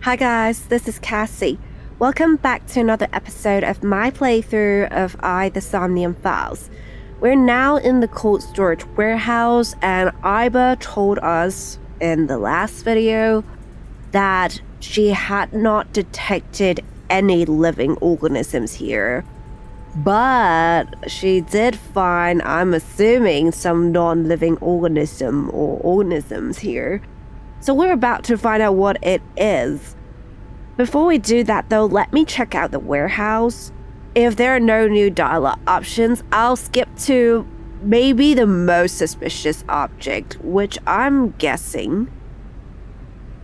Hi guys, this is Cassie. Welcome back to another episode of my playthrough of the Somnium Files. We're now in the cold storage warehouse, and Iba told us in the last video that she had not detected any living organisms here. But she did find, I'm assuming, some non-living organism or organisms here. So we're about to find out what it is. Before we do that though, let me check out the warehouse. If there are no new dialogue options, I'll skip to maybe the most suspicious object, which I'm guessing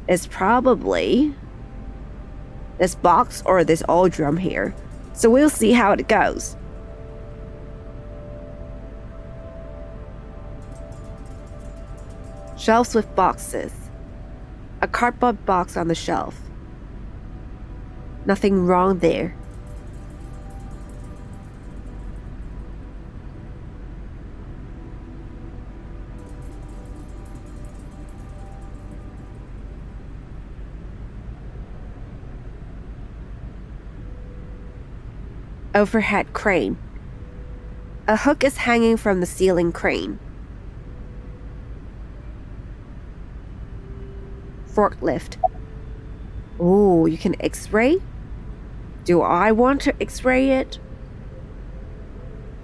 is probably this box or this old drum here. So we'll see how it goes. Shelves with boxes. A cardboard box on the shelf. Nothing wrong there. Overhead crane. A hook is hanging from the ceiling crane. Forklift. Oh, you can x-ray? Do I want to x-ray it?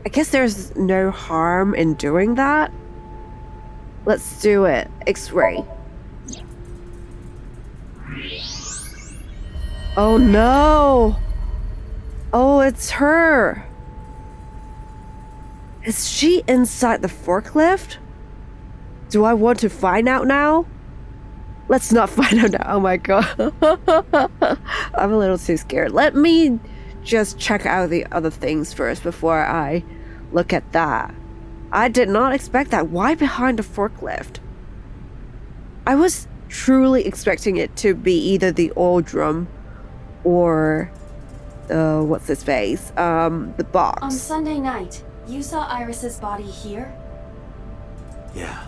I guess there's no harm in doing that. Let's do it. X-ray. Oh no! Oh, it's her! Is she inside the forklift? Do I want to find out now? Let's not find out now. Oh my god. I'm a little too scared. Let me just check out the other things first before I look at that. I did not expect that. Why behind the forklift? I was truly expecting it to be either the oil drum or what's his face? The box. On Sunday night, you saw Iris's body here? Yeah.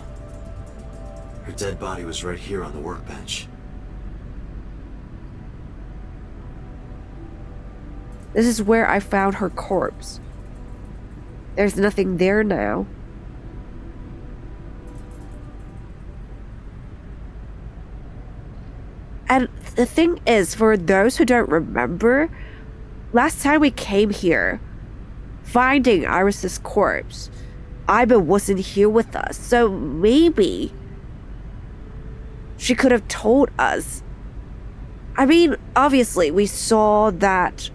Her dead body was right here on the workbench. This is where I found her corpse. There's nothing there now. And the thing is, for those who don't remember, last time we came here, finding Iris's corpse, Iba wasn't here with us, so maybe she could have told us. I mean, obviously, we saw that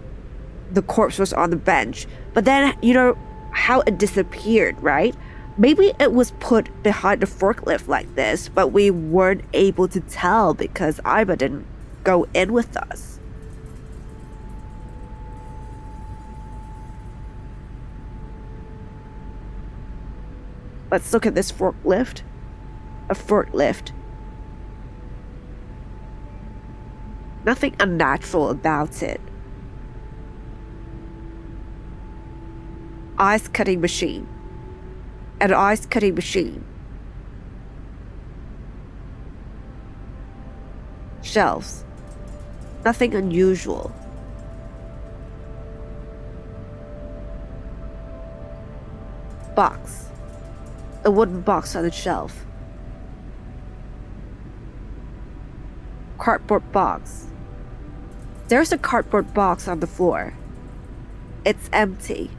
the corpse was on the bench, but then, you know, how it disappeared, right? Maybe it was put behind the forklift like this, but we weren't able to tell because Iba didn't go in with us. Let's look at this forklift. A forklift. Nothing unnatural about it. Ice cutting machine. An ice cutting machine. Shelves. Nothing unusual. Box. A wooden box on a shelf. Cardboard box. There's a cardboard box on the floor. It's empty.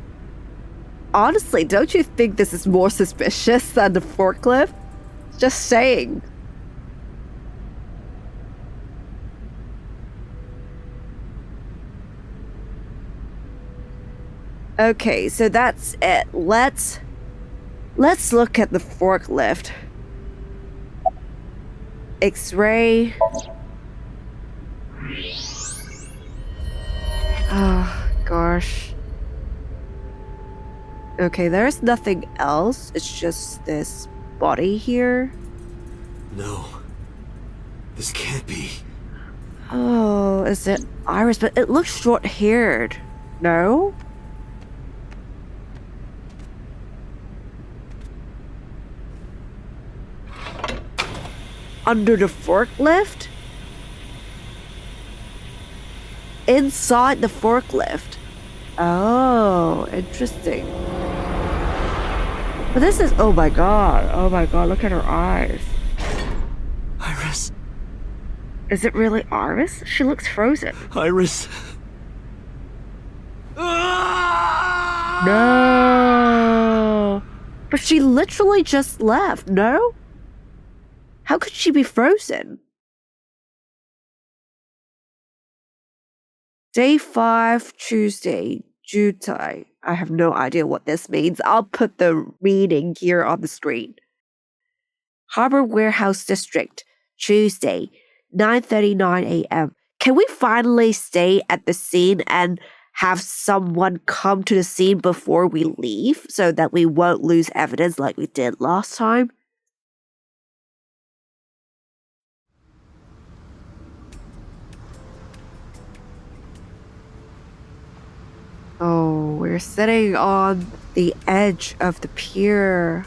Honestly, don't you think this is more suspicious than the forklift? Just saying. Okay, so that's it. Let's look at the forklift. X-ray. Oh, gosh. Okay, there's nothing else. It's just this body here. No. This can't be. Oh, is it Iris? But it looks short-haired. No? under the forklift? inside the forklift. Oh, interesting. But this is, oh my god, look at her eyes. Iris. Is it really Iris? She looks frozen. Iris. No. But she literally just left, no? How could she be frozen? Day 5, Tuesday, Jutai. I have no idea what this means. I'll put the reading here on the screen. Harbor Warehouse District, Tuesday, 9:39 a.m. Can we finally stay at the scene and have someone come to the scene before we leave so that we won't lose evidence like we did last time? Oh, we're sitting on the edge of the pier.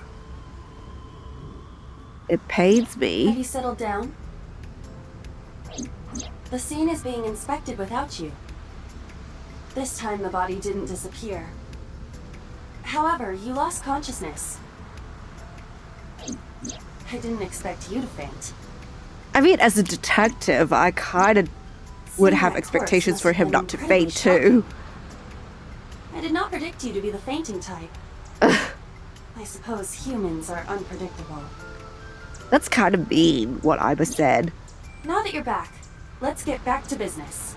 It pains Have me. you settled down? The scene is being inspected without you. This time the body didn't disappear. However, you lost consciousness. I didn't expect you to faint. I mean, as a detective, I kind of would Seeing have that expectations corpse for must him have not been to faint incredibly too. shocking. I did not predict you to be the fainting type. I suppose humans are unpredictable. That's kind of mean, what Iba said. Now that you're back, let's get back to business.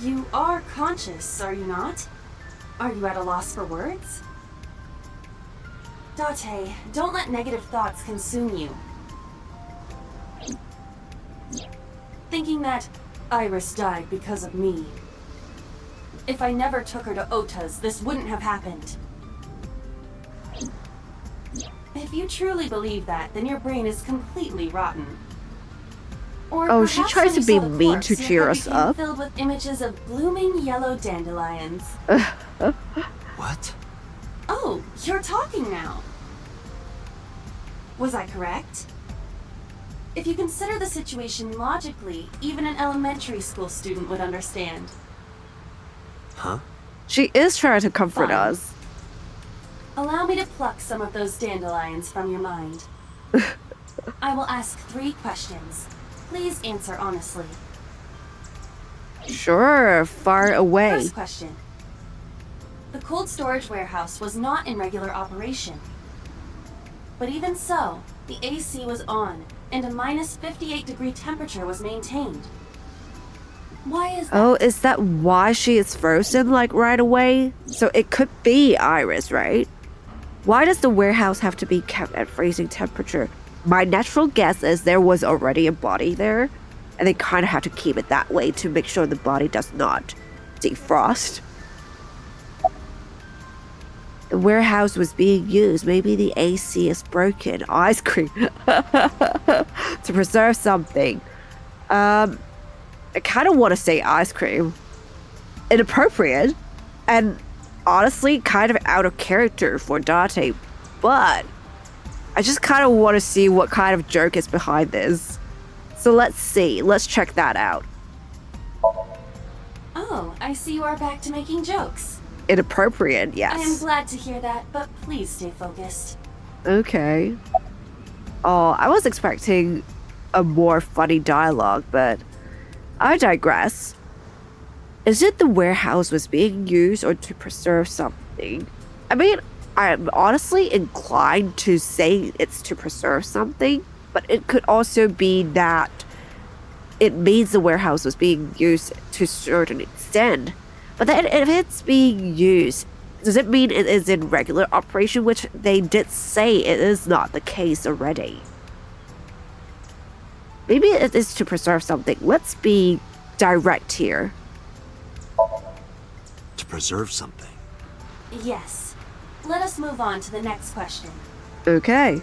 You are conscious, are you not? Are you at a loss for words? Date, don't let negative thoughts consume you. Thinking that Iris died because of me. If I never took her to Ota's, this wouldn't have happened. If you truly believe that, then your brain is completely rotten. Or Oh, she perhaps tries when to you be saw the mean corpse, to your cheer head us became up. filled with images of blooming yellow dandelions. What? Oh, you're talking now. Was I correct? If you consider the situation logically, even an elementary school student would understand. Huh? She is trying to comfort Fine. us. Allow me to pluck some of those dandelions from your mind. I will ask 3 questions. Please answer honestly. Sure, far away. First question. The cold storage warehouse was not in regular operation. But even so, the AC was on, and a minus 58-degree temperature was maintained. Why is that? Oh, is that why she is frozen, like, right away? So it could be Iris, right? Why does the warehouse have to be kept at freezing temperature? My natural guess is there was already a body there, and they kind of have to keep it that way to make sure the body does not defrost. The warehouse was being used. Maybe the AC is broken. Ice cream. To preserve something. I kind of want to say ice cream. Inappropriate. And honestly, kind of out of character for Date. But I just kind of want to see what kind of joke is behind this. So let's see. Let's check that out. Oh, I see you are back to making jokes. Inappropriate, I am yes. glad to hear that, but please stay focused. Okay. Oh, I was expecting a more funny dialogue, but I digress. Is it the warehouse was being used or to preserve something? I mean, I'm honestly inclined to say it's to preserve something, but it could also be that it means the warehouse was being used to a certain extent. But then if it's being used, does it mean it is in regular operation, which they did say it is not the case already? Maybe it is to preserve something. Let's be direct here. To preserve something. Yes. Let us move on to the next question. Okay.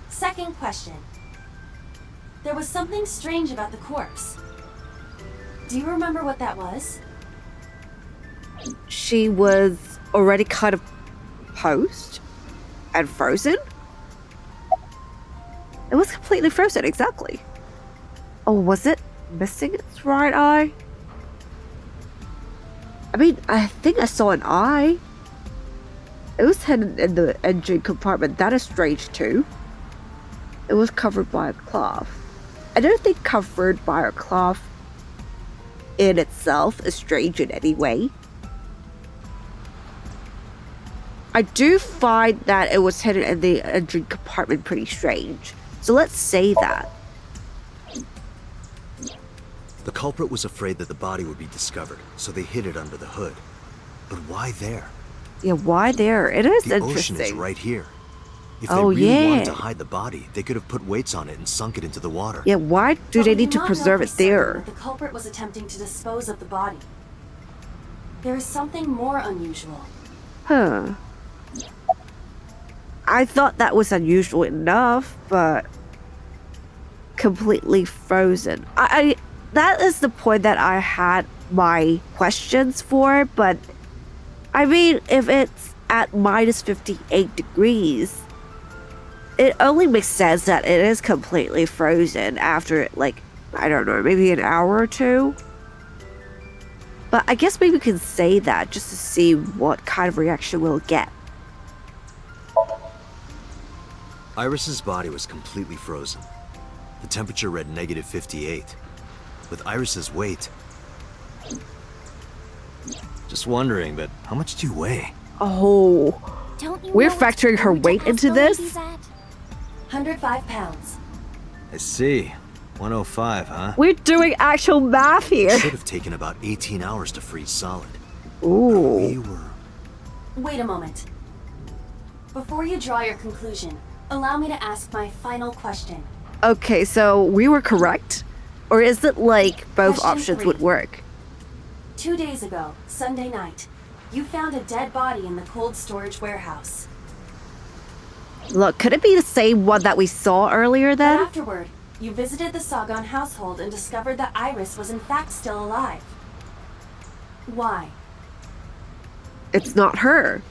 Second question. There was something strange about the corpse. Do you remember what that was? She was already kind of post and frozen? It was completely frozen, exactly. Oh, was it missing its right eye? I mean, I think I saw an eye. It was hidden in the engine compartment. That is strange too. It was covered by a cloth. I don't think covered by a cloth in itself is strange in any way. I do find that it was hidden in the engine compartment pretty strange. So let's say that. The culprit was afraid that the body would be discovered, so they hid it under the hood. But why there? Yeah, why there? It is The interesting. ocean is right here. If they Oh, really yeah. wanted to hide the body, they could have put weights on it and sunk it into the water. Yeah, why do But they we need do to not preserve know it for certain there? that the culprit was attempting to dispose of the body. There is something more unusual. Huh. I thought that was unusual enough, but completely frozen. I that is the point that I had my questions for, but I mean, if it's at minus 58 degrees, it only makes sense that it is completely frozen after, like, I don't know, maybe an hour or two. But I guess maybe we can say that just to see what kind of reaction we'll get. Iris's body was completely frozen. The temperature read negative 58. With Iris's weight... Just wondering, but how much do you weigh? Oh, Don't you we're know what factoring her food weight to into ask the this? ladies at? 105 pounds. I see. 105, huh? We're doing actual math here. Should have taken about 18 hours to freeze solid. We Ooh. were... Wait a moment. Before you draw your conclusion, allow me to ask my final question. Okay, so we were correct? Or is it like both Question options 3. would work? 2 days ago, Sunday night, you found a dead body in the cold storage warehouse. Look, could it be the same one that we saw earlier But then? afterward, you visited the Sagan household and discovered that Iris was in fact still alive. Why? It's not her.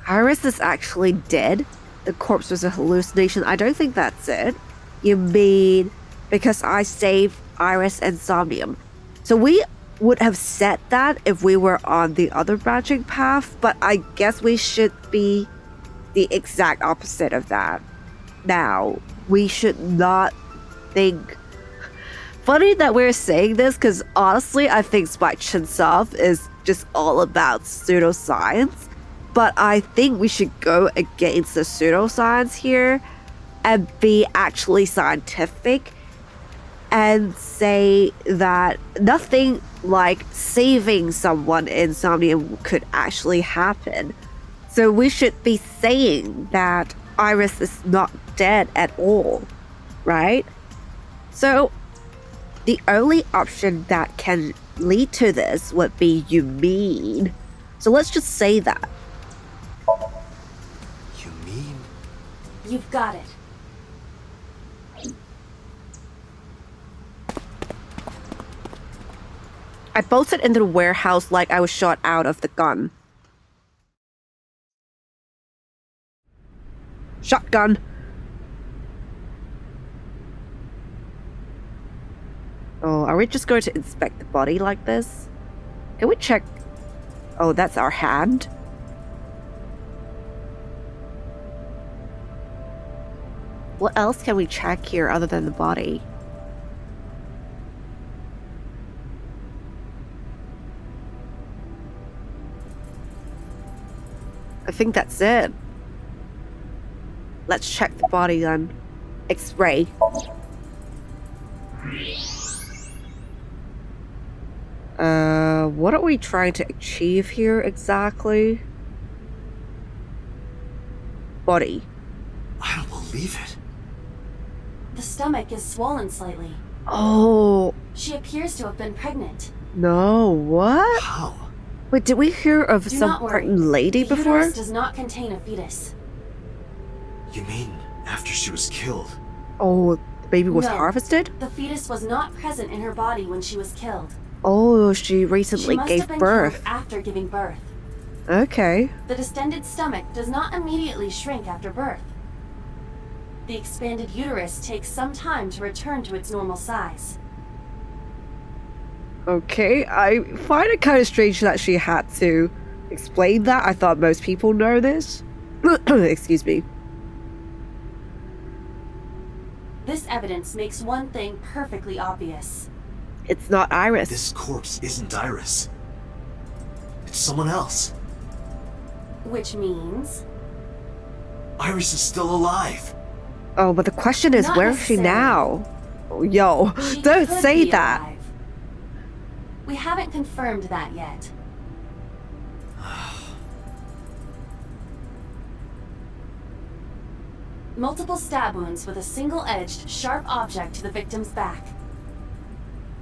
Iris is actually dead. The corpse was a hallucination. I don't think that's it. You mean because I saved Iris and Somnium. So we would have said that if we were on the other branching path, but I guess we should be the exact opposite of that. Now, we should not think. Funny that we're saying this because honestly, I think Spike Chunsoft is just all about pseudoscience. But I think we should go against the pseudoscience here and be actually scientific and say that nothing like saving someone in Somnium could actually happen. So we should be saying that Iris is not dead at all, right? So the only option that can lead to this would be you mean. So let's just say that. You mean? You've got it. I bolted into the warehouse like I was shot out of the gun. Shotgun. Oh, are we just going to inspect the body like this? Can we check? Oh, that's our hand. What else can we check here other than the body? I think that's it. Let's check the body then. X-ray. What are we trying to achieve here exactly? Body. I don't believe it. The stomach is swollen slightly. Oh, She appears to have been pregnant. no, what? How? Wait, did we hear of Do some not worry. pregnant lady The before? uterus does not contain a fetus. You mean after she was killed? Oh, the baby was No. harvested? The fetus was not present in her body when she was killed. Oh, she She recently must gave have been birth. killed after giving birth. Okay. The distended stomach does not immediately shrink after birth. The expanded uterus takes some time to return to its normal size. Okay, I find it kind of strange that she had to explain that. I thought most people know this. Excuse me. This evidence makes one thing perfectly obvious. It's not Iris. This corpse isn't Iris. It's someone else. Which means... Iris is still alive. Oh, but the question is, Not where is she necessarily. now? Oh, yo, she don't could say be that. alive. We haven't confirmed that yet. Multiple stab wounds with a single-edged, sharp object to the victim's back.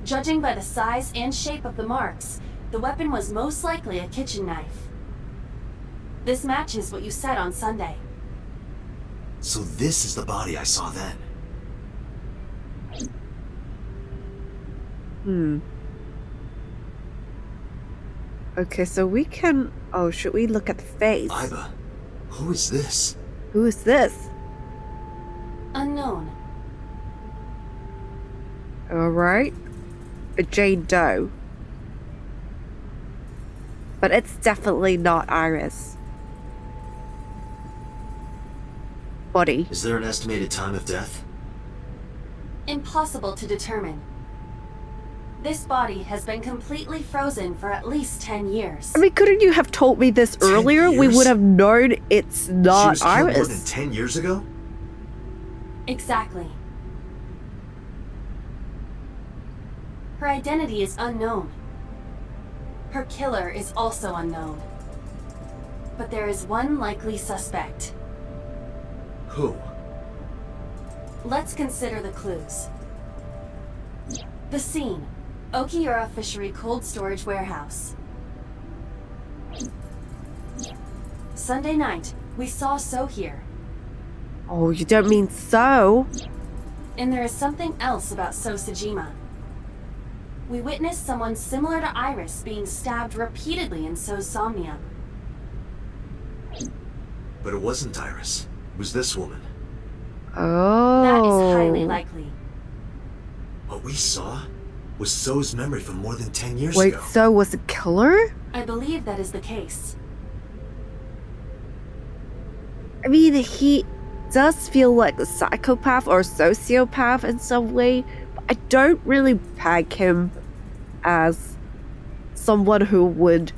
Judging by the size and shape of the marks, the weapon was most likely a kitchen knife. This matches what you said on Sunday. So this is the body I saw then. Okay, so we can... Oh, should we look at the face? Iba, who is this? Who is this? Unknown. Alright. A Jane Doe. But it's definitely not Iris. Body. Is there an estimated time of death? Impossible to determine. This body has been completely frozen for at least 10 years. I mean, couldn't you have told me this 10 earlier? We years? would have known it's She not was killed more than Iris. 10 years ago? Exactly. Her identity is unknown. Her killer is also unknown. But there is one likely suspect. Who? Let's consider the clues. The scene. Okiura Fishery Cold Storage Warehouse. Sunday night, we saw So here. Oh, you don't mean so? And there is something else about So Sajima. We witnessed someone similar to Iris being stabbed repeatedly in So's Somnium. But it wasn't Iris. It was this woman. Oh. That is highly likely. What we saw was So's memory from more than 10 years Wait, ago. so was the killer? I believe that is the case. I mean, he does feel like a psychopath or a sociopath in some way, but I don't really peg him as someone who would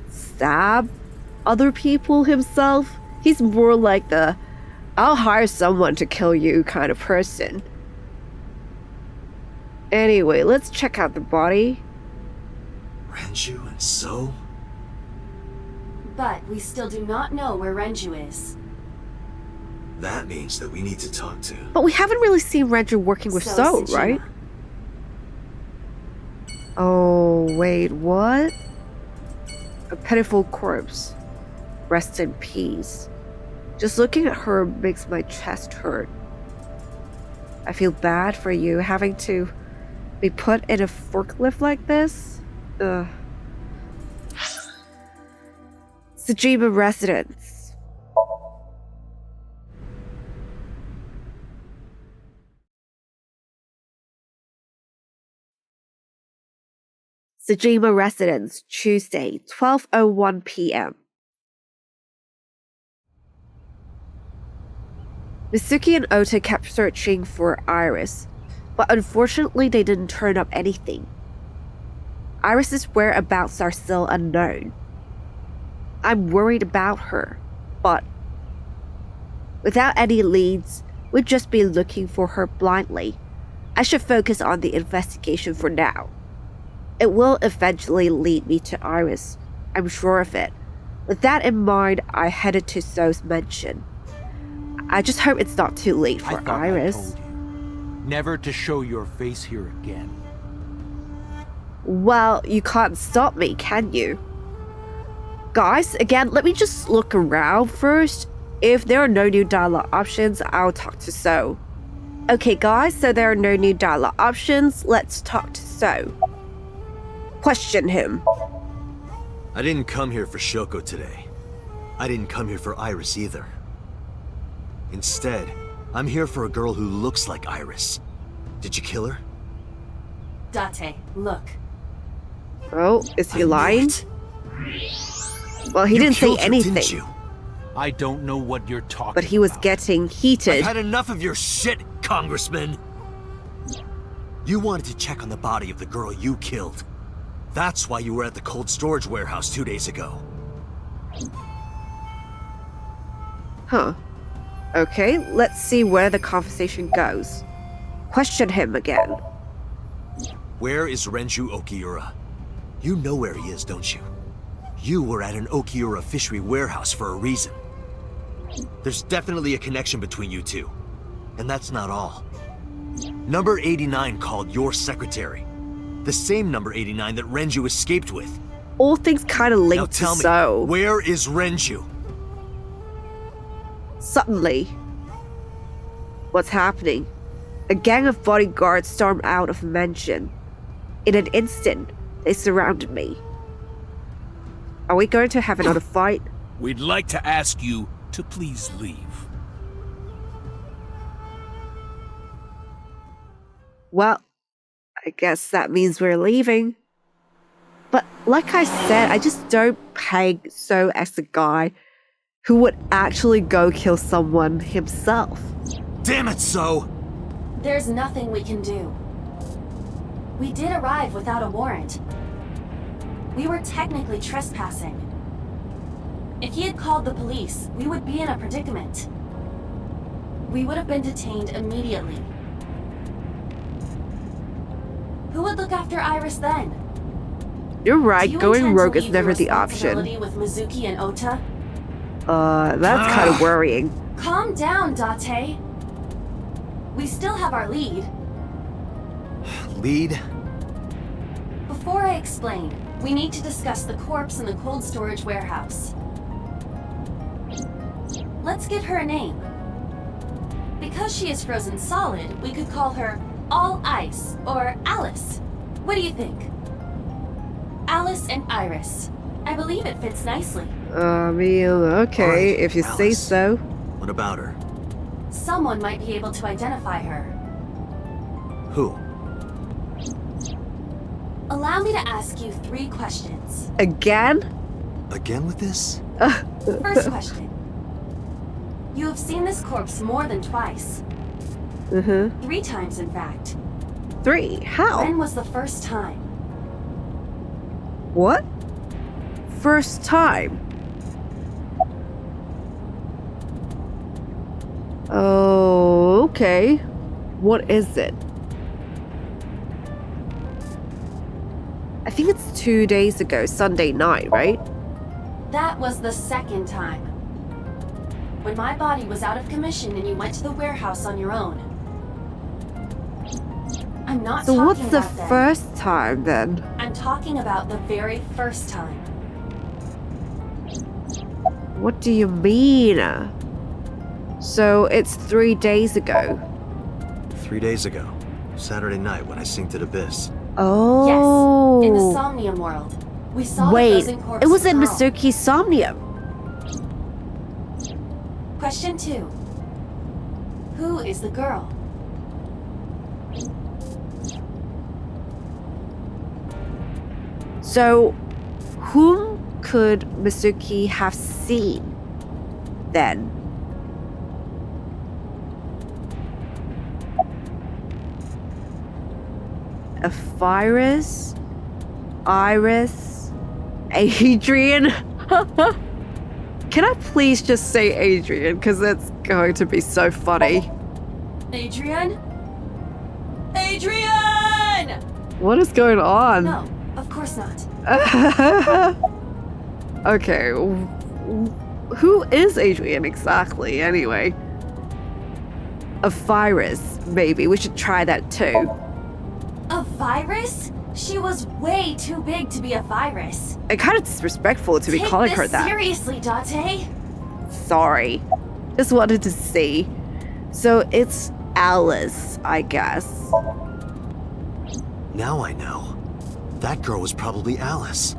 stab other people himself. He's more like the I'll hire someone to kill you kind of person. Anyway, let's check out the body. Renju and So? But we still do not know where Renju is. That means that we need to talk to. But we haven't really seen Renju working with So, Sajima. right? Oh, wait, what? A pitiful corpse. Rest in peace. Just looking at her makes my chest hurt. I feel bad for you having to be put in a forklift like this. Ugh. Sajima residence. Sajima residence, Tuesday, 12:01 p.m. Mitsuki and Ota kept searching for Iris, but unfortunately they didn't turn up anything. Iris's whereabouts are still unknown. I'm worried about her, but without any leads, we'd just be looking for her blindly. I should focus on the investigation for now. It will eventually lead me to Iris, I'm sure of it. With that in mind, I headed to So's mansion. I just hope it's not too late I for thought I Iris. told you never to show your face here again. Well, you can't stop me, can you? Guys, again, let me just look around first. If there are no new dialogue options, I'll talk to So. Okay, guys, so there are no new dialogue options. Let's talk to So. Question him. I didn't come here for Shoko today. I didn't come here for Iris either. Instead, I'm here for a girl who looks like Iris. Did you kill her? Date, look. Oh, is he I knew lying? it. Well, he You didn't say killed her, anything, didn't you? I don't know what you're talking but he was about. getting I've heated. had enough of your shit, Congressman. You wanted to check on the body of the girl you killed. That's why you were at the cold storage warehouse 2 days ago. Huh. Okay, let's see where the conversation goes. Question him again. Where is Renju Okiura? You know where he is, don't you? You were at an Okiura fishery warehouse for a reason. There's definitely a connection between you two. And that's not all. Number 89 called your secretary. The same number 89 that Renju escaped with. All things kind of Now linked tell me, so. where is Renju? Suddenly, what's happening? A gang of bodyguards stormed out of the mansion. In an instant, they surrounded me. Are we going to have another fight? We'd like to ask you to please leave. Well, I guess that means we're leaving. But like I said, I just don't peg So as the guy who would actually go kill someone himself. Damn it, So! There's nothing we can do. We did arrive without a warrant. We were technically trespassing. If he had called the police, we would be in a predicament. We would have been detained immediately. Who would look after Iris then? You're Do right, you going intend to rogue is leave never your the option. responsibility with Mizuki and Ota? That's kind of worrying. Calm down, Date. We still have our lead. Lead? Before I explain, we need to discuss the corpse in the cold storage warehouse. Let's give her a name. Because she is frozen solid, we could call her All Ice or Alice. What do you think? Alice and Iris. I believe it fits nicely. I mean, okay, Alright, if you say Alice. so. What about her? Someone might be able to identify her. Who? Allow me to ask you 3 questions. Again? Again with this? First question. You have seen this corpse more than twice. 3 times, in fact. 3. How? When was the first time? What? First time. Oh, okay. What is it? I think it's 2 days ago, Sunday night, right? That was the second time. When my body was out of commission and you went to the warehouse on your own. I'm not So talking what's the about that. first time then? I'm talking about the very first time. What do you mean? So it's 3 days ago. 3 days ago. Saturday night when I synced at Abyss. Oh. Yes, in the Somnium world. We saw the Wait, frozen corpse it was in girl. Masuki's Somnium. Question 2. Who is the girl? So, whom could Masuki have seen then? A virus? Iris? Adrian? Can I please just say Adrian? Because it's going to be so funny. Adrian? Adrian! What is going on? No, of course not. Okay, who is Adrian exactly, anyway? A virus, maybe. We should try that too. A virus? She was way too big to be a virus. And kind of disrespectful to be Take calling this her that. seriously, Date. Sorry. Just wanted to see. So it's Alice, I guess. Now I know. That girl was probably Alice.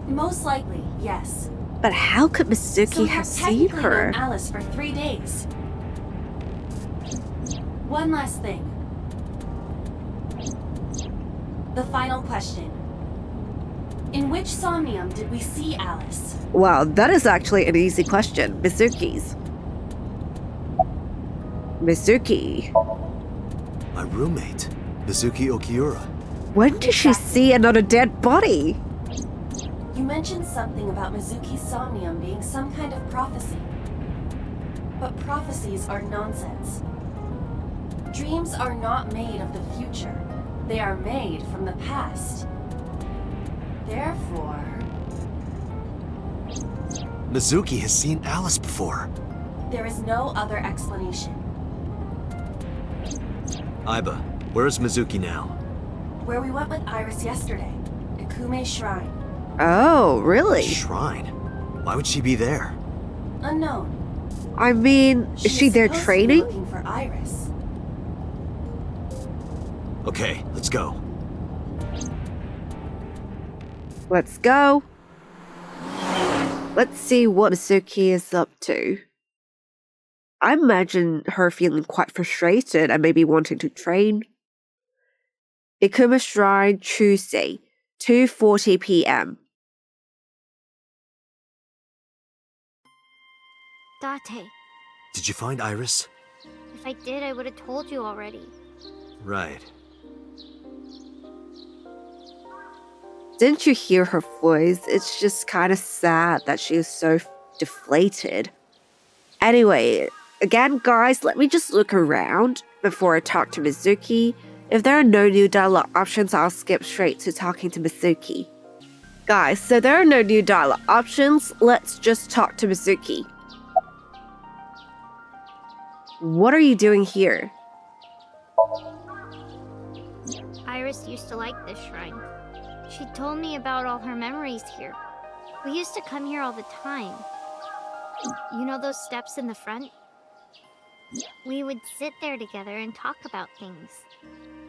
Most likely, yes. But how could So Masuki you have have seen technically her? known Alice for 3 days. One last thing. The final question. In which Somnium did we see Alice? Wow, that is actually an easy question. Mizuki's. Mizuki. My roommate, Mizuki Okiura. When did she see another dead body? You mentioned something about Mizuki's Somnium being some kind of prophecy. But prophecies are nonsense. Dreams are not made of the future. They are made from the past. Therefore... Mizuki has seen Alice before. there is no other explanation. Aiba, where is Mizuki now? Where we went with Iris yesterday, Ikume Shrine. Oh, really? Shrine? Why would she be there? Unknown. I mean, is she there supposed to be training? looking for Iris. Okay, let's go. Let's go. Let's see what Mizuki is up to. I imagine her feeling quite frustrated and maybe wanting to train. Ikuma Shrine, Tuesday, 2:40 p.m. Date, Did you find Iris? if I did, I would have told you already. Right. Didn't you hear her voice? It's just kind of sad that she is so deflated. Anyway, again, guys, let me just look around before I talk to Mizuki. If there are no new dialogue options, I'll skip straight to talking to Mizuki. Guys, so there are no new dialogue options. Let's just talk to Mizuki. What are you doing here? Iris used to like this shrine. She told me about all her memories here. We used to come here all the time. You know those steps in the front? We would sit there together and talk about things.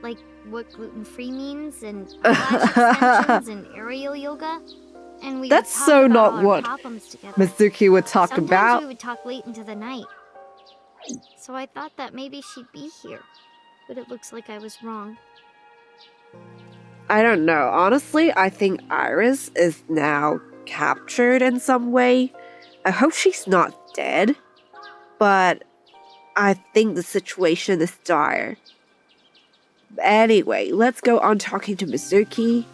Like what gluten-free means and eyelash extensions and aerial yoga. And we That's would talk so about not all our what problems together. Mizuki would talk Sometimes about. we would talk late into the night. So I thought that maybe she'd be here. But it looks like I was wrong. I don't know. Honestly, I think Iris is now captured in some way. I hope she's not dead. But I think the situation is dire. Anyway, let's go on talking to Mizuki.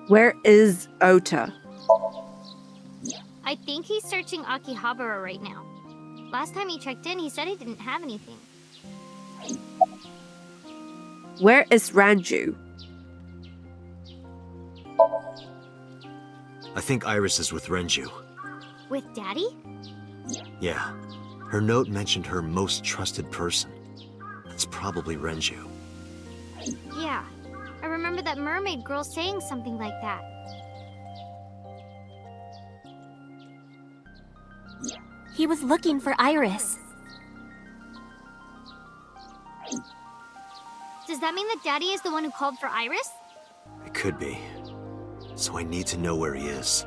Where is Ota? I think he's searching Akihabara right now. Last time he checked in, he said he didn't have anything. Where is Ranju? I think Iris is with Renju. With Daddy? Yeah. Her note mentioned her most trusted person. That's probably Renju. Yeah. I remember that mermaid girl saying something like that. He was looking for Iris. Does that mean that Daddy is the one who called for Iris? It could be. So I need to know where he is.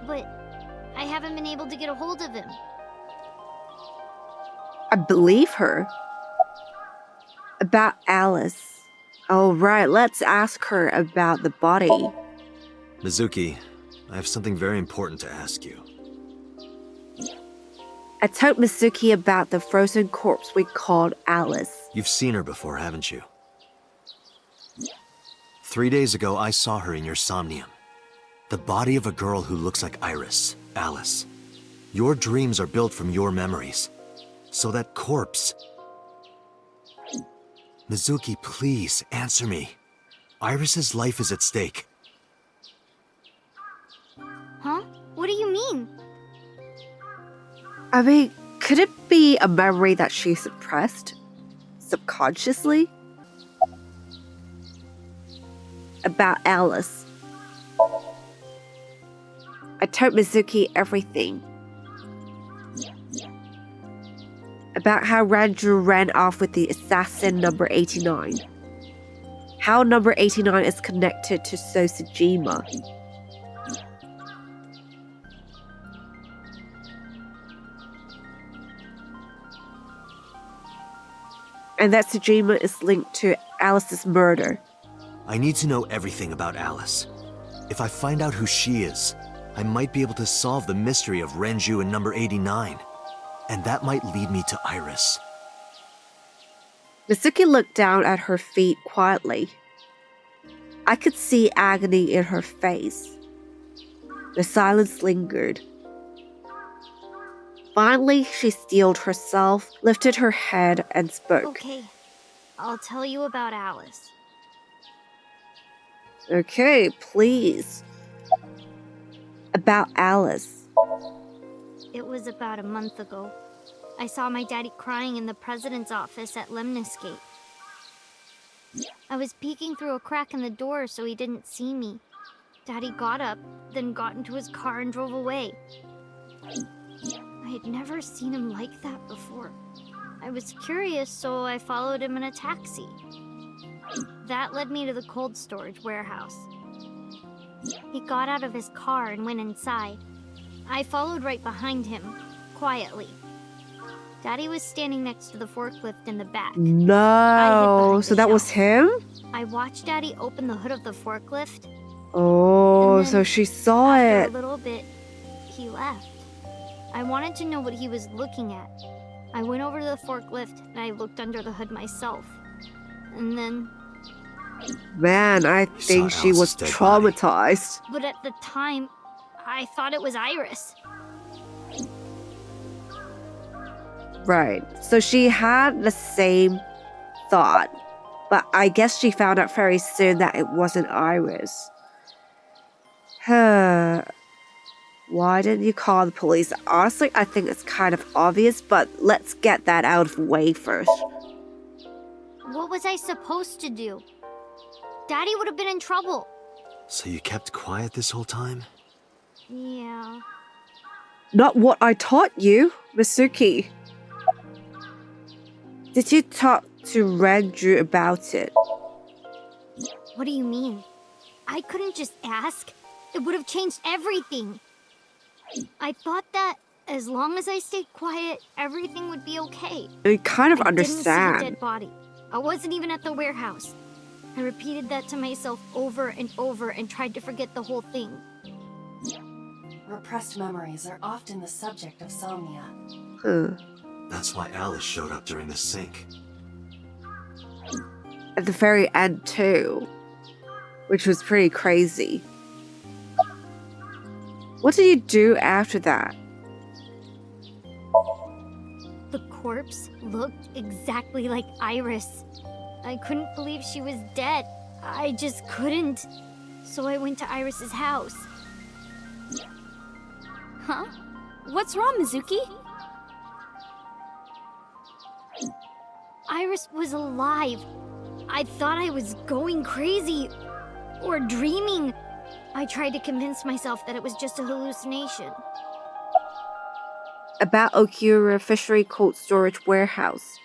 But I haven't been able to get a hold of him. I believe her. About Alice. All right, let's ask her about the body. Mizuki, I have something very important to ask you. I told Mizuki about the frozen corpse we called Alice. You've seen her before, haven't you? 3 days ago, I saw her in your Somnium. The body of a girl who looks like Iris, Alice. Your dreams are built from your memories. So that corpse... Mizuki, please, answer me. Iris's life is at stake. Huh? What do you mean? I mean, could it be a memory that she suppressed? Subconsciously? About Alice. I told Mizuki everything. About how Ranju ran off with the assassin number 89. How number 89 is connected to Sosajima. and that Tsujima is linked to Alice's murder. I need to know everything about Alice. If I find out who she is, I might be able to solve the mystery of Renju and number 89. And that might lead me to Iris. Mizuki looked down at her feet quietly. I could see agony in her face. The silence lingered. Finally, she steeled herself, lifted her head, and spoke. Okay, I'll tell you about Alice. Okay, please. About Alice. It was about a month ago. I saw my daddy crying in the president's office at Lemnisgate. I was peeking through a crack in the door so he didn't see me. Daddy got up, then got into his car and drove away. I had never seen him like that before. I was curious, so I followed him in a taxi. That led me to the cold storage warehouse. He got out of his car and went inside. I followed right behind him, quietly. Daddy was standing next to the forklift in the back. No, so that was him? I watched Daddy open the hood of the forklift. Oh, And so then, she saw after it. a little bit, he left. I wanted to know what he was looking at. I went over to the forklift and I looked under the hood myself. And then... Man, I think saw she was Alice's dead body. traumatized. But at the time, I thought it was Iris. Right. So she had the same thought, but I guess she found out very soon that it wasn't Iris. Why didn't you call the police? Honestly, I think it's kind of obvious, but let's get that out of the way first. What was I supposed to do? Daddy would have been in trouble. So you kept quiet this whole time? Yeah. Not what I taught you, Mizuki. Did you talk to Renju about it? What do you mean? I couldn't just ask. It would have changed everything. I thought that as long as I stayed quiet, everything would be okay. I kind of I didn't see a understand. dead body. I wasn't even at the warehouse. I repeated that to myself over and over and tried to forget the whole thing. Repressed memories are often the subject of somnia. Huh. That's why Alice showed up during the sync. At the very end too, which was pretty crazy. What did you do after that? The corpse looked exactly like Iris. I couldn't believe she was dead. I just couldn't. So I went to Iris's house. Huh? What's wrong, Mizuki? Iris was alive. I thought I was going crazy or dreaming. I tried to convince myself that it was just a hallucination. About Okura Fishery Cold Storage Warehouse.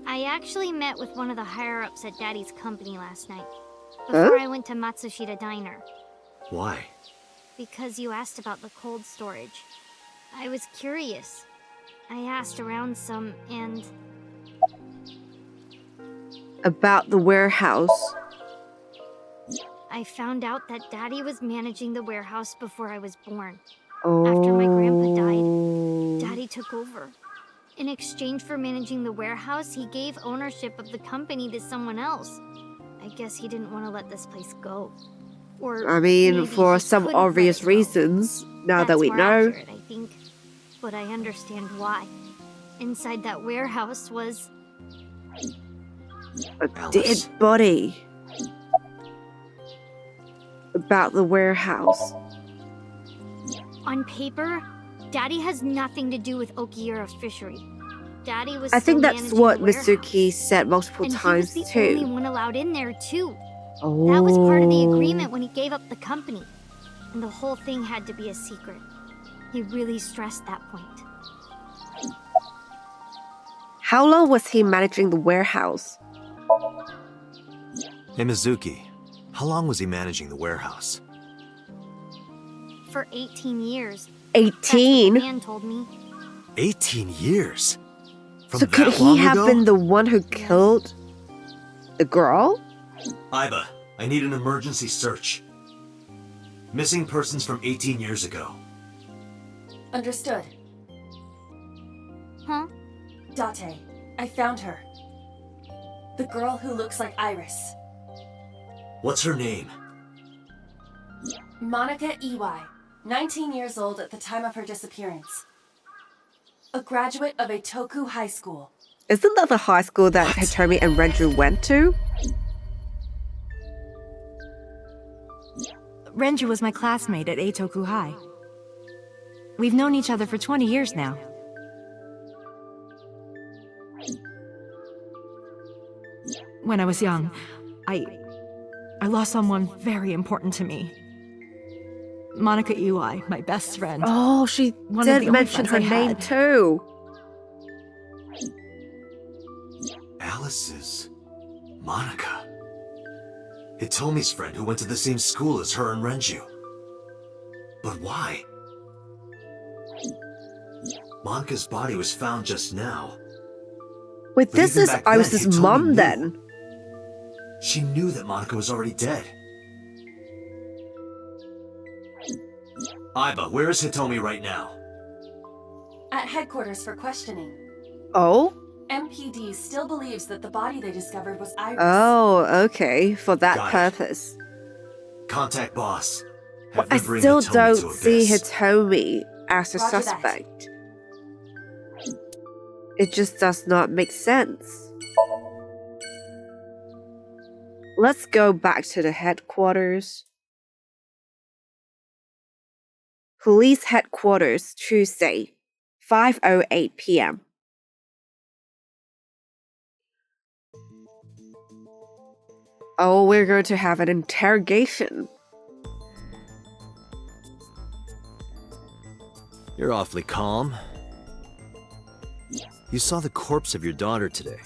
I actually met with one of the higher-ups at Daddy's company last night, before I went to Matsushita Diner, Why? because you asked about the cold storage. I was curious. I asked around some, and About the warehouse. I found out that Daddy was managing the warehouse before I was born. Oh. After my grandpa died, Daddy took over. In exchange for managing the warehouse, he gave ownership of the company to someone else. I guess he didn't want to let this place go. Or I mean, maybe for he some couldn't let obvious it go. reasons, now that That's we more know. accurate, I think. But I understand why. Inside that warehouse was... A Alice. dead body. About the warehouse. On paper, Daddy has nothing to do with Okiura Fishery. Daddy was I think still that's managing what the warehouse. Mizuki said multiple And times he was the only too. one allowed in there, too. Oh. That was part of the agreement when he gave up the company. And the whole thing had to be a secret. He really stressed that point. How long was he managing the warehouse? Hey, Mizuki. How long was he managing the warehouse? For 18 years. That's what the 18? man told me. 18 years? From So could that he long have ago? been the one who killed the girl? Iba, I need an emergency search. Missing persons from 18 years ago. Understood. Huh? Date, I found her. The girl who looks like Iris. What's her name? Manaka Iwai, 19 years old at the time of her disappearance. A graduate of Eitoku High School. Isn't that the high school that What? Hitomi and Renju went to? Renju was my classmate at Eitoku High. We've known each other for 20 years now. When I was young, I lost someone very important to me. Manaka Iwai, my best friend. Oh, she One of the did only mention friends her I name had. too. Alice's Manaka. Hitomi's friend who went to the same school as her and Renju. But why? Manaka's body was found just now. Wait, But this even is back then, Iris's Hitomi mom knew. then. She knew that Manaka was already dead. Iba, where is Hitomi right now? At headquarters for questioning. Oh? MPD still believes that the body they discovered was Iris. Oh, okay. For that Got it. purpose. Contact boss. Well, Have I them bring still Hitomi don't to see Abyss. Hitomi as a Roger that. suspect. It just does not make sense. Let's go back to the headquarters. Police headquarters, Tuesday, 5:08 p.m. Oh, we're going to have an interrogation. You're awfully calm. You saw the corpse of your daughter today.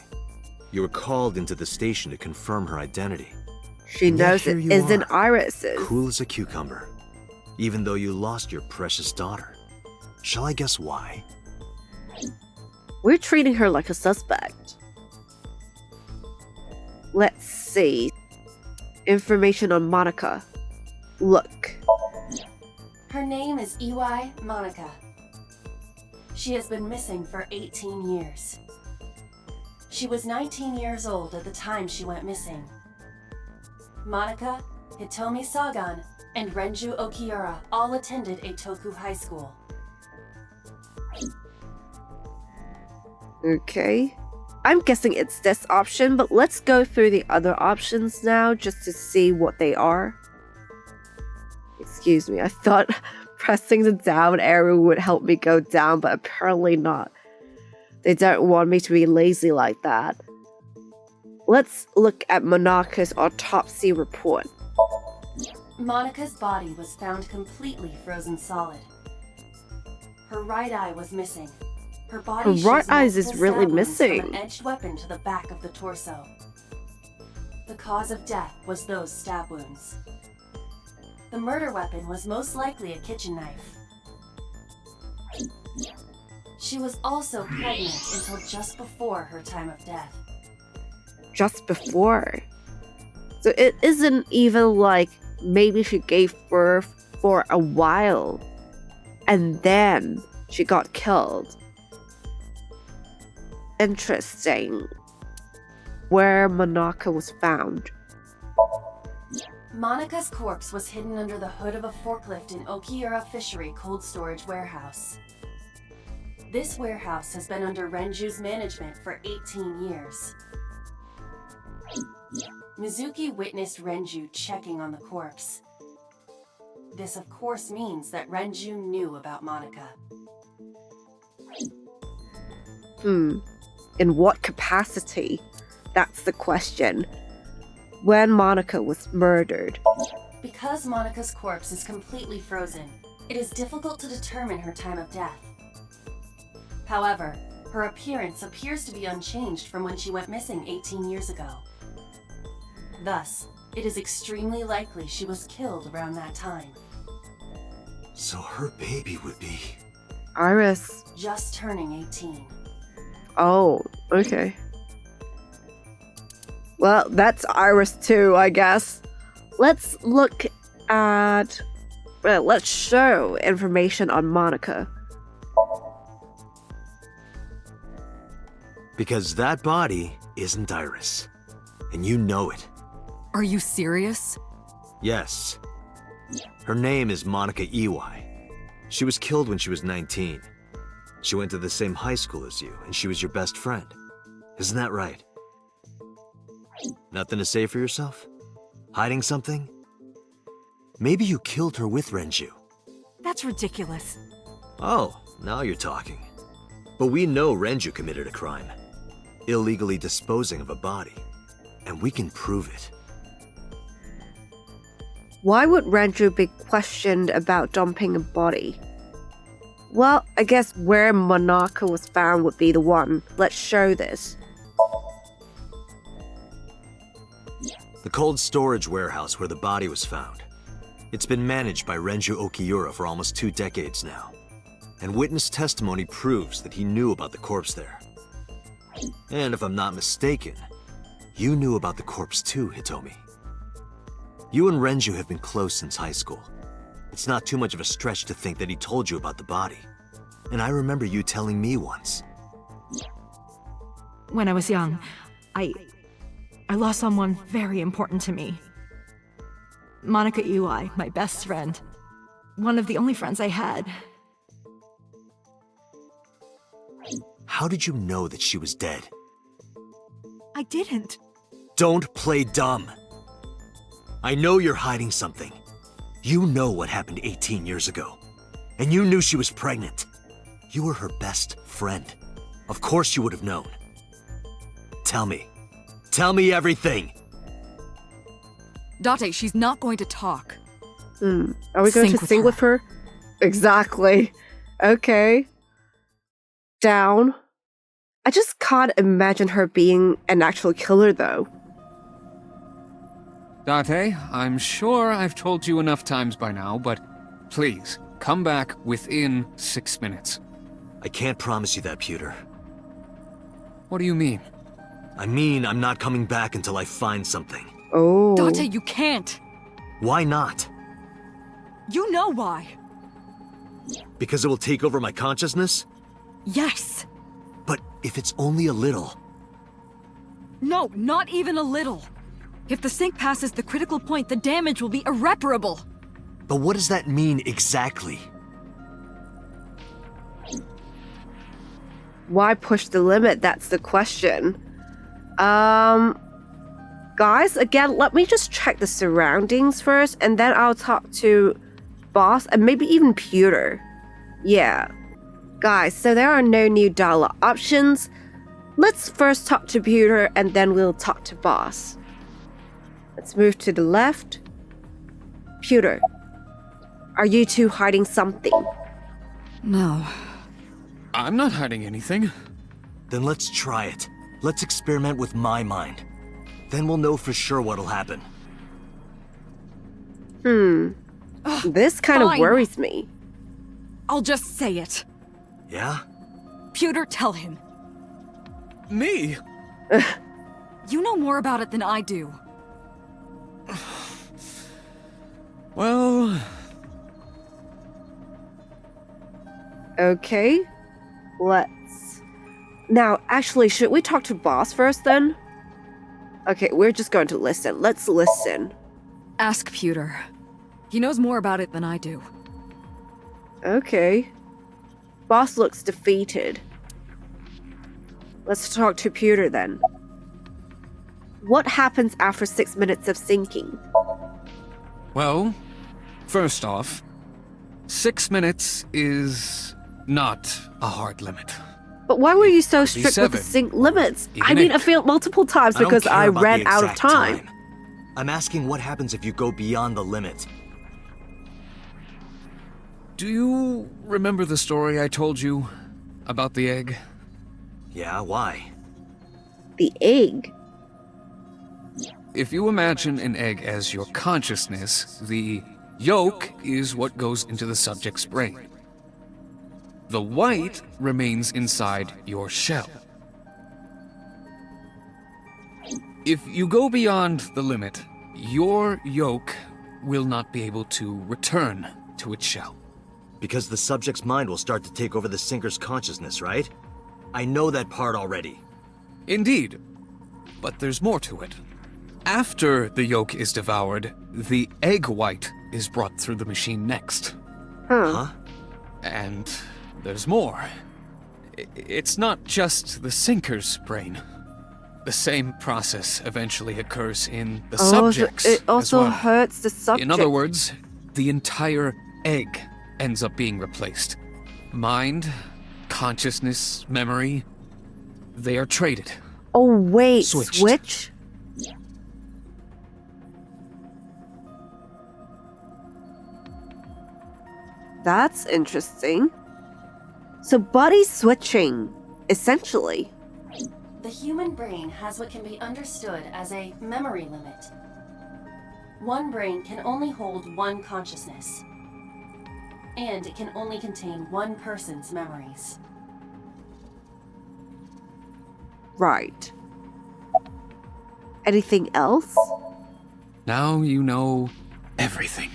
You were called into the station to confirm her identity. She And yet knows here it you isn't are, Iris's. Cool as a cucumber. Even though you lost your precious daughter. Shall I guess why? We're treating her like a suspect. Let's see. Information on Monica. Look. Her name is Iwai Manaka. She has been missing for 18 years. She was 19 years old at the time she went missing. Manaka, Hitomi Sagan, and Renju Okiura all attended Eitoku High School. Okay. I'm guessing it's this option, but let's go through the other options now just to see what they are. Excuse me, I thought pressing the down arrow would help me go down, but apparently not. They don't want me to be lazy like that. Let's look at Manaka's autopsy report. Monika's body was found completely frozen solid. Her right eye was missing. Her body Her shows right eye is multiple really stab wounds from missing. an edged weapon to the back of the torso. The cause of death was those stab wounds. The murder weapon was most likely a kitchen knife. She was also pregnant until just before her time of death. Just before. So it isn't even like maybe she gave birth for a while and then she got killed. Interesting. Where Manaka was found. Monika's corpse was hidden under the hood of a forklift in Okiura Fishery Cold Storage Warehouse. This warehouse has been under Renju's management for 18 years. Mizuki witnessed Renju checking on the corpse. This of course means that Renju knew about Manaka. In what capacity? That's the question. When Manaka was murdered. Because Monika's corpse is completely frozen, it is difficult to determine her time of death. However, her appearance appears to be unchanged from when she went missing 18 years ago. Thus, it is extremely likely she was killed around that time. So her baby would be... Iris. Just turning 18. Oh, okay. Well, that's Iris too, I guess. Let's look at... Well, let's show information on Monica. Because that body isn't Iris. And you know it. Are you serious? Yes. Her name is Manaka Iwai. She was killed when she was 19. She went to the same high school as you, and she was your best friend. Isn't that right? Nothing to say for yourself? Hiding something? Maybe you killed her with Renju. That's ridiculous. Oh, now you're talking. But we know Renju committed a crime. Illegally disposing of a body. And we can prove it. Why would Renju be questioned about dumping a body? Well, I guess where Manaka was found would be the one. Let's show this. The cold storage warehouse where the body was found. It's been managed by Renju Okiura for almost 2 decades now. And witness testimony proves that he knew about the corpse there. And if I'm not mistaken, you knew about the corpse too, Hitomi. You and Renju have been close since high school. It's not too much of a stretch to think that he told you about the body. And I remember you telling me once. When I was young, I lost someone very important to me. Manaka Iwai, my best friend. One of the only friends I had. How did you know that she was dead? I didn't. Don't play dumb. I know you're hiding something. You know what happened 18 years ago. And you knew she was pregnant. You were her best friend. Of course you would have known. Tell me. Tell me everything. Date, she's not going to talk. Are we going to sing with her? Exactly. Okay. Down. I just can't imagine her being an actual killer, though. Date, I'm sure I've told you enough times by now, but please, come back within 6 minutes. I can't promise you that, Pewter. What do you mean? I mean, I'm not coming back until I find something. Oh. Date, you can't. Why not? You know why. Because it will take over my consciousness? Yes. But if it's only a little... No, not even a little. If the sync passes the critical point, the damage will be irreparable. But what does that mean exactly? Why push the limit? That's the question. Guys, again, let me just check the surroundings first, and then I'll talk to Boss and maybe even Pewter. Yeah. Guys, so there are no new dialogue options. Let's first talk to Pewter, and then we'll talk to Boss. Let's move to the left. Pewter, are you two hiding something? No. I'm not hiding anything. Then let's try it. Let's experiment with my mind. Then we'll know for sure what'll happen. This kind of Fine. worries me. I'll just say it. Yeah? Pewter, tell him. Me? You know more about it than I do. Well... Okay. Let's... Now, actually, should we talk to Boss first then? Okay, we're just going to listen. Let's listen. Ask Pewter. He knows more about it than I do. Okay. Boss looks defeated. Let's talk to Pewter then. What happens after 6 minutes of sinking? Well, first off, 6 minutes is not a hard limit. But why were you so strict with the 7. sync limits? Even I mean, 8. I failed multiple times I don't because care I about ran the out of exact time. I'm asking what happens if you go beyond the limit. Do you remember the story I told you about the egg? Yeah, why? The egg. If you imagine an egg as your consciousness, the yolk is what goes into the subject's brain. The white remains inside your shell. If you go beyond the limit, your yoke will not be able to return to its shell. Because the subject's mind will start to take over the sinker's consciousness, right? I know that part already. Indeed. But there's more to it. After the yolk is devoured, the egg white is brought through the machine next. Huh? And there's more. It's not just the sinker's brain. The same process eventually occurs in the subject's it also as well. hurts the subject. In other words, the entire egg ends up being replaced. Mind, consciousness, memory, they are traded. Oh wait, Switched. switch? That's interesting. So body switching, essentially. The human brain has what can be understood as a memory limit. One brain can only hold one consciousness, and it can only contain one person's memories. Right. Anything else? Now you know everything.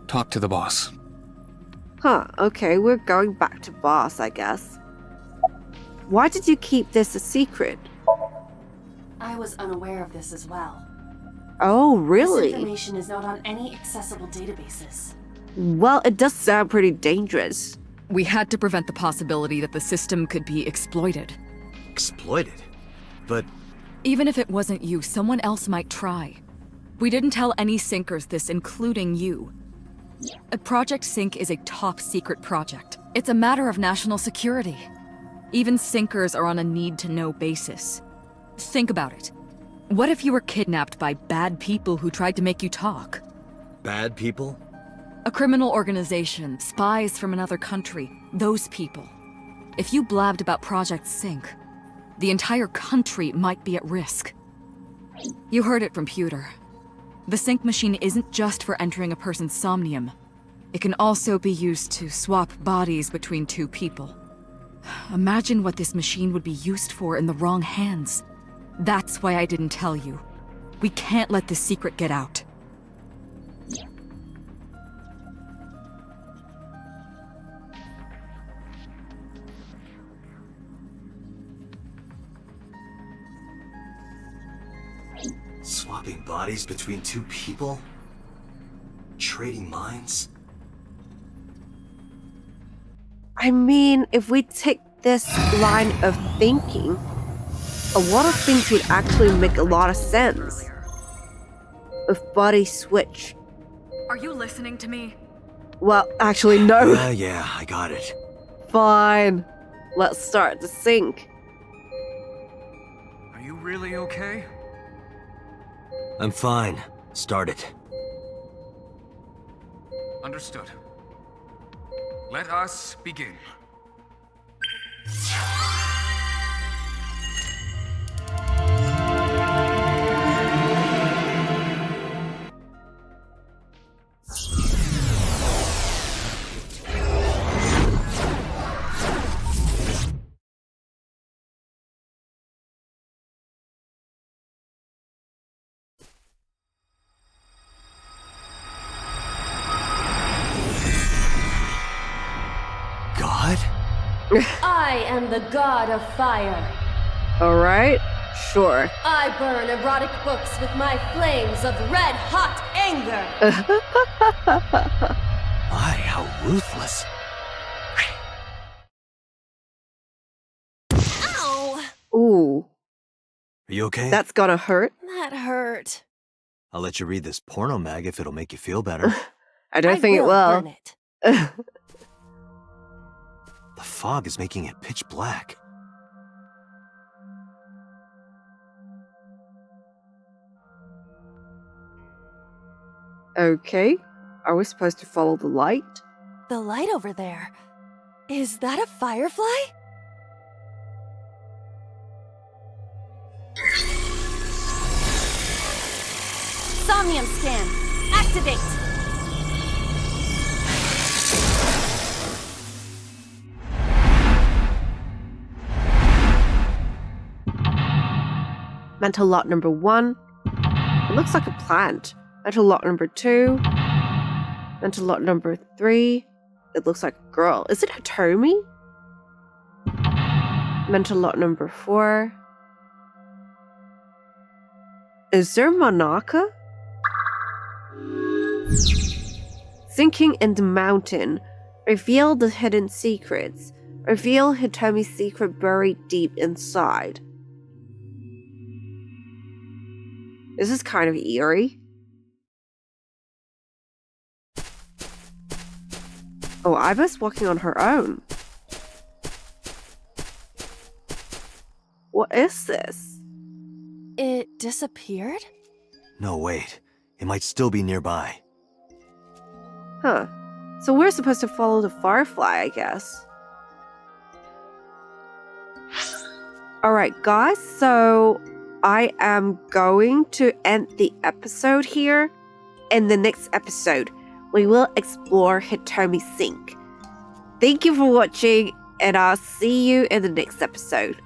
Talk to the boss. Huh, okay, we're going back to boss, I guess. Why did you keep this a secret? I was unaware of this as well. Oh, This really? information is not on any accessible databases. Well, it does sound pretty dangerous. We had to prevent the possibility that the system could be exploited. Exploited? But Even if it wasn't you, someone else might try. We didn't tell any sinkers this, including you. Project Sync is a top-secret project. It's a matter of national security. Even sinkers are on a need-to-know basis. Think about it. What if you were kidnapped by bad people who tried to make you talk? bad people? A criminal organization, spies from another country, those people. If you blabbed about Project Sync, the entire country might be at risk. You heard it from Pewter. The sync machine isn't just for entering a person's somnium. It can also be used to swap bodies between two people. Imagine what this machine would be used for in the wrong hands. That's why I didn't tell you. We can't let this secret get out. Swapping bodies between two people? Trading minds? I mean, if we take this line of thinking, a lot of things would actually make a lot of sense. With body switch. Are you listening to me? Well, actually, no. Yeah, I got it. Fine. Let's start the sync. Are you really okay? I'm fine. Start it. Understood. Let us begin. God? I am the god of fire. Alright? Sure. I burn erotic books with my flames of red-hot anger. My, how ruthless. Ow! Ooh, Are you okay? that's gonna hurt. That hurt. I'll let you read this porno mag if it'll make you feel better. I don't think it will. Burn it. The fog is making it pitch black. Okay. Are we supposed to follow the light? The light over there. Is that a firefly? Somnium scan. Activate. Mental lot number 1. It looks like a plant. Mental lot number 2. Mental lot number 3. It looks like a girl. Is it Hitomi? Mental lot number 4. Is there Manaka? Sinking in the mountain. Reveal the hidden secrets. Reveal Hitomi's secret buried deep inside. This is kind of eerie. Oh, Iba's walking on her own. What is this? It disappeared? No, wait. It might still be nearby. Huh. So we're supposed to follow the firefly, I guess. Alright, guys, so I am going to end the episode here. In the next episode, we will explore Hitomi's sink. Thank you for watching, and I'll see you in the next episode.